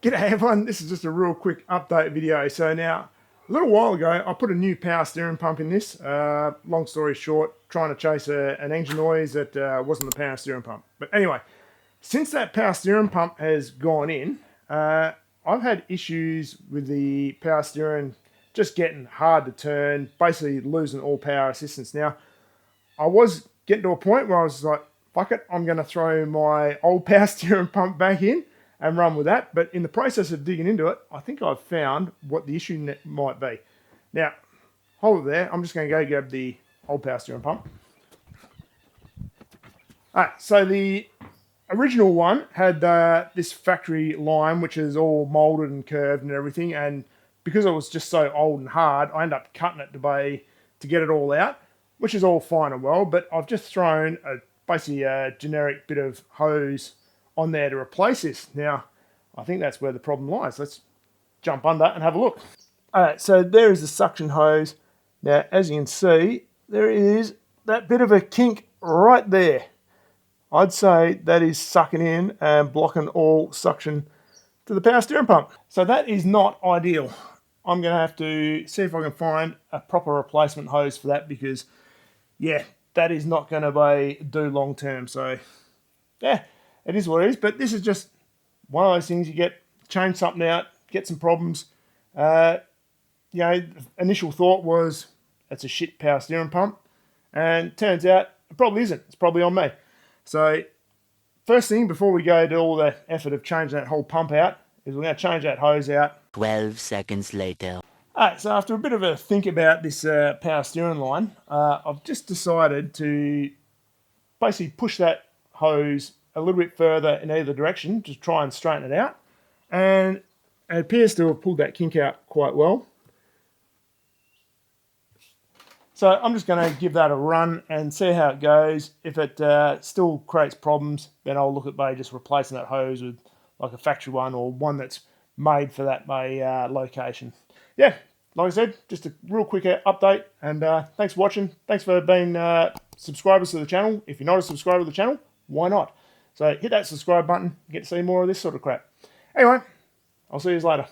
G'day everyone, this is just a real quick update video. So now, a little while ago, I put a new power steering pump in this. Long story short, trying to chase an engine noise that wasn't the power steering pump. But anyway, since that power steering pump has gone in, I've had issues with the power steering just getting hard to turn, basically losing all power assistance. Now, I was getting to a point where I was like, fuck it, I'm going to throw my old power steering pump back in and run with that. But in the process of digging into it, I think I've found what the issue might be. Now, hold it there. I'm just going to go grab the old power steering pump. All right, so the original one had this factory line, which is all molded and curved and everything. And because it was just so old and hard, I ended up cutting it to get it all out, which is all fine and well. But I've just thrown basically a generic bit of hose on there to replace this. Now, I think that's where the problem lies. Let's jump under and have a look. All right, so there is the suction hose. Now, as you can see, there is that bit of a kink right there. I'd say that is sucking in and blocking all suction to the power steering pump. So that is not ideal. I'm going to have to see if I can find a proper replacement hose for that because, yeah, that is not going to do long term. So, yeah, it is what it is. But this is just one of those things you get, change something out, get some problems. Initial thought was it's a shit power steering pump. And turns out it probably isn't. It's probably on me. So, first thing before we go to all the effort of changing that whole pump out is we're going to change that hose out. 12 seconds later. Alright, so after a bit of a think about this power steering line, I've just decided to basically push that hose a little bit further in either direction to try and straighten it out. And it appears to have pulled that kink out quite well. So I'm just going to give that a run and see how it goes. If it still creates problems, then I'll look at just replacing that hose with like a factory one or one that's made for that location. Yeah, like I said, just a real quick update, and thanks for watching. Thanks for being subscribers to the channel. If you're not a subscriber to the channel, why not? So hit that subscribe button, get to see more of this sort of crap. Anyway, I'll see you later.